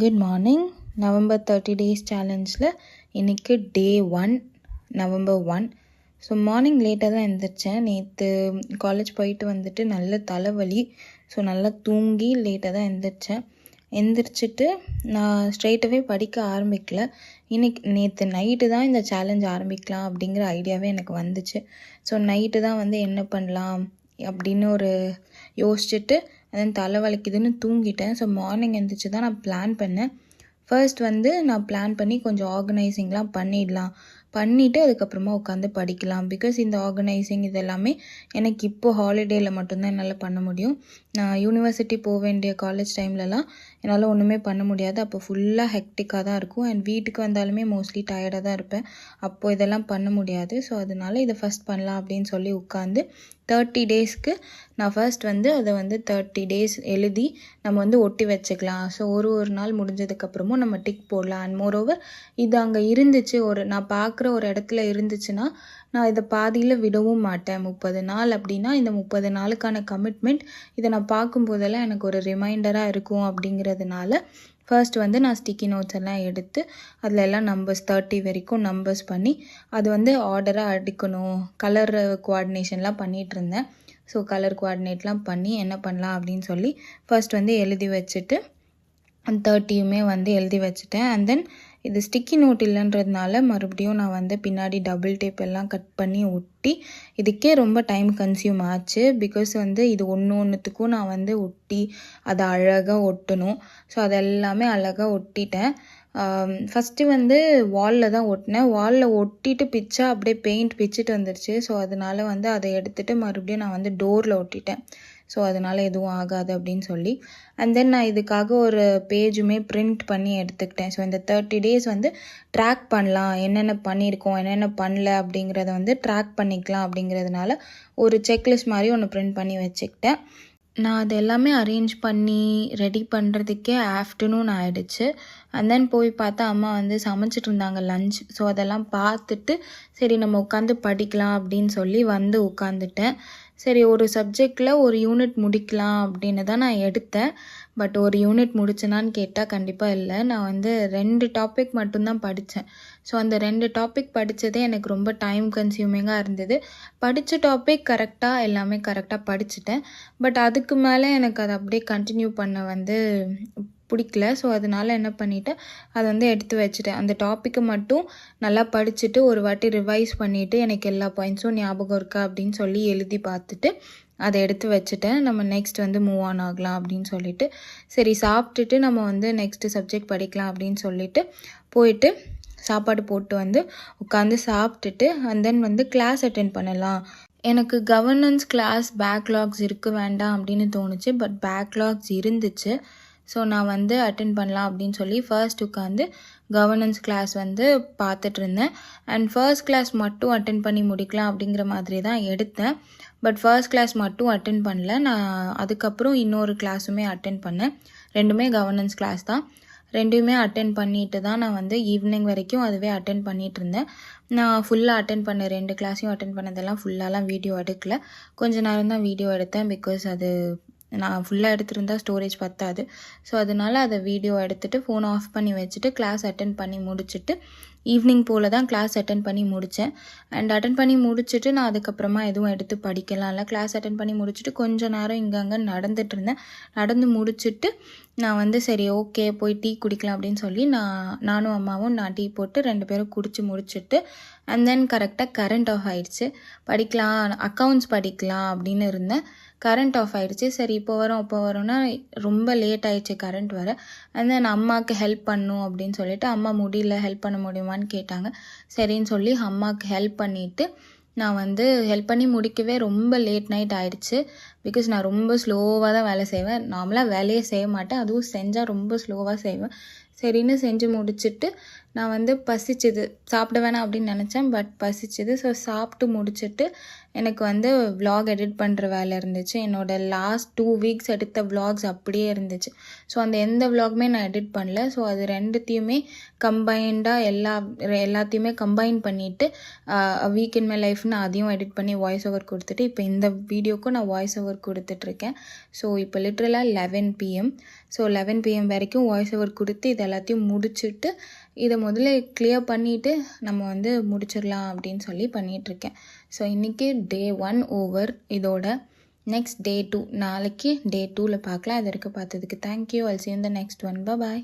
Good morning. November 30 days சேலஞ்சில் இன்றைக்கி டே 1 November 1. So morning லேட்டாக தான் எழுந்திரிச்சேன். நேற்று காலேஜ் போயிட்டு வந்துட்டு நல்ல தலைவலி. ஸோ நல்லா தூங்கி லேட்டாக தான் எந்திரிச்சிட்டு நான் ஸ்ட்ரெயிட்டாகவே படிக்க ஆரம்பிக்கல. நேற்று நைட்டு தான் இந்த சேலஞ்ச் ஆரம்பிக்கலாம் அப்படிங்கிற ஐடியாவே எனக்கு வந்துச்சு. ஸோ நைட்டு தான் என்ன பண்ணலாம் அப்படின்னு யோசிச்சுட்டு தலை வலிக்குதுன்னு தூங்கிட்டேன். ஸோ மார்னிங் எழுந்திரிச்சு தான் நான் பிளான் பண்ணேன். ஃபர்ஸ்ட் நான் பிளான் பண்ணி கொஞ்சம் ஆர்கனைசிங்லாம் பண்ணிவிட்டு அதுக்கப்புறமா உட்காந்து படிக்கலாம். பிகாஸ் இந்த ஆர்கனைசிங் இதெல்லாமே எனக்கு இப்போது ஹாலிடேயில் மட்டும்தான் என்னால் பண்ண முடியும். நான் யூனிவர்சிட்டி போக வேண்டிய காலேஜ் டைம்லலாம் என்னால் ஒன்றுமே பண்ண முடியாது. அப்போ ஃபுல்லாக ஹெக்டிக்காக தான் இருக்கும். அண்ட் வீட்டுக்கு வந்தாலுமே மோஸ்ட்லி டயர்டாக தான் இருப்பேன். அப்போது இதெல்லாம் பண்ண முடியாது. ஸோ அதனால் இதை ஃபஸ்ட் பண்ணலாம் அப்படின்னு சொல்லி உட்காந்து 30 டேஸ்க்கு நான் ஃபர்ஸ்ட் அதை 30 டேஸ் எழுதி நம்ம ஒட்டி வச்சுக்கலாம். ஸோ ஒரு நாள் முடிஞ்சதுக்கப்புறமும் நம்ம டிக் போடலாம். அண்ட் மோரோவர் இது அங்கே இருந்துச்சு, நான் பார்க்குற ஒரு இடத்துல இருந்துச்சுன்னா நான் இதை பாதியில் விடவும் மாட்டேன். 30 நாள் அப்படின்னா இந்த 30 நாளுக்கான கமிட்மெண்ட் இதை நான் பார்க்கும்போதெல்லாம் எனக்கு ஒரு ரிமைண்டராக இருக்கும். அப்படிங்கிறதுனால ஃபர்ஸ்ட் நான் ஸ்டிக்கி நோட்ஸ் எல்லாம் எடுத்து அதில் எல்லாம் நம்பர்ஸ் 30 வரைக்கும் நம்பர்ஸ் பண்ணி அது ஆர்டராக அடிக்கணும். கலர் கோஆர்டினேஷன்லாம் பண்ணிகிட்டு இருந்தேன். ஸோ கலர் கோஆர்டினேட்லாம் பண்ணி என்ன பண்ணலாம் அப்படின்னு சொல்லி ஃபர்ஸ்ட் எழுதி வச்சுட்டு 30யுமே எழுதி வச்சுட்டேன். அண்ட் தென் இது ஸ்டிக்கி நோட் இல்லைன்றதுனால மறுபடியும் நான் பின்னாடி டபுள் டேப் எல்லாம் கட் பண்ணி ஒட்டி இதுக்கே ரொம்ப டைம் கன்சியூம் ஆச்சு. பிகாஸ் இது ஒன்றுத்துக்கும் நான் ஒட்டி அதை அழகாக ஒட்டணும். ஸோ அதெல்லாமே அழகாக ஒட்டிட்டேன். ஃபஸ்ட்டு வாலில் தான் ஒட்டினேன். வாலில் ஒட்டிட்டு பிச்சா அப்படியே பெயிண்ட் பிச்சுட்டு வந்துருச்சு. ஸோ அதனால் அதை எடுத்துகிட்டு மறுபடியும் நான் டோரில் ஒட்டிட்டேன். ஸோ அதனால் எதுவும் ஆகாது அப்படின்னு சொல்லி அண்ட் தென் நான் இதுக்காக ஒரு பேஜுமே பிரிண்ட் பண்ணி எடுத்துக்கிட்டேன். ஸோ இந்த 30 டேஸ் ட்ராக் பண்ணலாம், என்னென்ன பண்ணியிருக்கோம் என்னென்ன பண்ணல அப்படிங்கிறத ட்ராக் பண்ணிக்கலாம். அப்படிங்கிறதுனால ஒரு செக்லிஸ்ட் மாதிரி ஒன்று பிரிண்ட் பண்ணி வச்சுக்கிட்டேன். நான் அது எல்லாமே அரேஞ்ச் பண்ணி ரெடி பண்ணுறதுக்கே ஆஃப்டர்நூன் ஆகிடுச்சு. அண்ட் தென் போய் பார்த்தா அம்மா சமைச்சிட்டு இருந்தாங்க லஞ்ச். ஸோ அதெல்லாம் பார்த்துட்டு சரி நம்ம உட்காந்து படிக்கலாம் அப்படின்னு சொல்லி உட்காந்துட்டேன். சரி ஒரு சப்ஜெக்டில் ஒரு யூனிட் முடிக்கலாம் அப்படின்னு தான் நான் எடுத்தேன். பட் ஒரு யூனிட் முடிச்சேனான்னு கேட்டால் கண்டிப்பாக இல்லை. நான் 2 டாபிக் மட்டும்தான் படித்தேன். ஸோ அந்த 2 டாபிக் படித்ததே எனக்கு ரொம்ப டைம் கன்சியூமிங்காக இருந்தது. படித்த டாபிக் கரெக்டாக எல்லாமே கரெக்டாக படிச்சுட்டேன். பட் அதுக்கு மேலே எனக்கு அதை அப்படியே கண்டினியூ பண்ண பிடிக்கல. ஸோ அதனால் என்ன பண்ணிவிட்டேன், அதை எடுத்து வச்சுட்டேன். அந்த டாப்பிக்கை மட்டும் நல்லா படிச்சுட்டு ஒரு வாட்டி ரிவைஸ் பண்ணிவிட்டு எனக்கு எல்லா பாயிண்ட்ஸும் ஞாபகம் இருக்கா அப்படின்னு சொல்லி எழுதி பார்த்துட்டு அதை எடுத்து வச்சுட்டேன். நம்ம நெக்ஸ்ட் மூவ் ஆன் ஆகலாம் அப்படின்னு சொல்லிட்டு சரி சாப்பிட்டுட்டு நம்ம நெக்ஸ்ட்டு சப்ஜெக்ட் படிக்கலாம் அப்படின்னு சொல்லிட்டு போயிட்டு சாப்பாடு போட்டு உட்காந்து சாப்பிட்டுட்டு அண்ட் தென் கிளாஸ் அட்டென்ட் பண்ணலாம். எனக்கு கவர்னன்ஸ் கிளாஸ் பேக்லாக்ஸ் இருக்க வேண்டாம் அப்படின்னு தோணுச்சு. பட் பேக்லாக்ஸ் இருந்துச்சு. ஸோ நான் அட்டென்ட் பண்ணலாம் அப்படின்னு சொல்லி ஃபர்ஸ்ட் உட்காந்து கவர்னன்ஸ் கிளாஸ் பார்த்துட்டு இருந்தேன். அண்ட் ஃபர்ஸ்ட் கிளாஸ் மட்டும் அட்டென்ட் பண்ணி முடிக்கலாம் அப்படிங்கிற மாதிரி தான் எடுத்தேன். பட் ஃபர்ஸ்ட் கிளாஸ் மட்டும் அட்டென்ட் பண்ணல. நான் அதுக்கப்புறம் இன்னொரு கிளாஸுமே அட்டென்ட் பண்ணேன். 2மே கவர்னன்ஸ் கிளாஸ் தான். 2மே அட்டென்ட் பண்ணிட்டு தான் நான் ஈவினிங் வரைக்கும் அதுவே அட்டென்ட் பண்ணிகிட்டு இருந்தேன். நான் ஃபுல்லாக அட்டென்ட் பண்ண 2 கிளாஸையும் அட்டென்ட் பண்ணதெல்லாம் ஃபுல்லாலாம் வீடியோ எடுக்கல. கொஞ்ச நேரம் தான் வீடியோ எடுத்தேன். பிகாஸ் அது நான் ஃபுல்லாக எடுத்துருந்தா ஸ்டோரேஜ் பத்தாது. ஸோ அதனால் அதை வீடியோ எடுத்துகிட்டு ஃபோனை ஆஃப் பண்ணி வச்சுட்டு கிளாஸ் அட்டென்ட் பண்ணி முடிச்சுட்டு ஈவினிங் போல் தான் கிளாஸ் அட்டென்ட் பண்ணி முடித்தேன். அண்ட் அட்டென்ட் பண்ணி முடிச்சுட்டு நான் அதுக்கப்புறமா எதுவும் எடுத்து படிக்கலாம் இல்லை. கிளாஸ் அட்டென்ட் பண்ணி முடிச்சுட்டு கொஞ்சம் நேரம் இங்கங்கே நடந்துட்டு இருந்தேன். நடந்து முடிச்சுட்டு நான் சரி ஓகே போய் டீ குடிக்கலாம் அப்படின்னு சொல்லி நானும் அம்மாவும் நான் டீ போட்டு 2 பேரும் குடிச்சு முடிச்சுட்டு அண்ட் தென் கரெக்டாக கரண்ட் ஆஃப் ஆகிடுச்சு. படிக்கலாம் அக்கௌண்ட்ஸ் படிக்கலாம் அப்படின்னு இருந்தேன். கரண்ட் ஆஃப் ஆகிடுச்சு. சரி இப்போ வரோன்னா ரொம்ப லேட் ஆகிடுச்சு கரண்ட் வர. அண்ட் தென் அம்மாவுக்கு ஹெல்ப் பண்ணும் அப்படின்னு சொல்லிட்டு அம்மா முடியல ஹெல்ப் பண்ண முடியுமான்னு கேட்டாங்க. சரின்னு சொல்லி அம்மாவுக்கு ஹெல்ப் பண்ணிவிட்டு நான் ஹெல்ப் பண்ணி முடிக்கவே ரொம்ப லேட் நைட் ஆகிடுச்சு. பிகாஸ் நான் ரொம்ப ஸ்லோவாக தான் வேலை செய்வேன். நார்மலாக வேலையே செய்ய மாட்டேன். அதுவும் செஞ்சால் ரொம்ப ஸ்லோவாக செய்வேன். சரின்னு செஞ்சு முடிச்சுட்டு நான் வந்து பசிச்சுது, சாப்பிட வேணாம் அப்படின்னு நினச்சேன். பட் பசிச்சுது. ஸோ சாப்பிட்டு முடிச்சுட்டு எனக்கு வந்து vlog எடிட் பண்ணுற வேலை இருந்துச்சு. என்னோடய லாஸ்ட் 2 வீக்ஸ் எடுத்த vlogs அப்படியே இருந்துச்சு. ஸோ அந்த எந்த vlogமே நான் எடிட் பண்ணல. ஸோ அது ரெண்டுத்தையுமே கம்பைண்டாக எல்லாத்தையுமே கம்பைன் பண்ணிவிட்டு வீக் இன் மை லைஃப்னு அதையும் எடிட் பண்ணி வாய்ஸ் ஓவர் கொடுத்துட்டு இப்போ இந்த வீடியோக்கும் நான் வாய்ஸ் ஓவர் கொடுத்துட்ருக்கேன். ஸோ இப்போ லிட்ரலாக 11 PM. ஸோ 11 PM வரைக்கும் வாய்ஸ் ஓவர் கொடுத்து இது எல்லாத்தையும் முடிச்சுட்டு இதை முதல்ல கிளியர் பண்ணிவிட்டு நம்ம வந்து முடிச்சிடலாம் அப்படின்னு சொல்லி பண்ணிகிட்ருக்கேன். ஸோ இன்றைக்கி டே 1 ஓவர். இதோட நெக்ஸ்ட் டே 2 நாளைக்கு டே 2ல் பார்க்கலாம். இது வரைக்கும் பார்த்ததுக்கு thank you. I'll see you in the next one. Bye bye.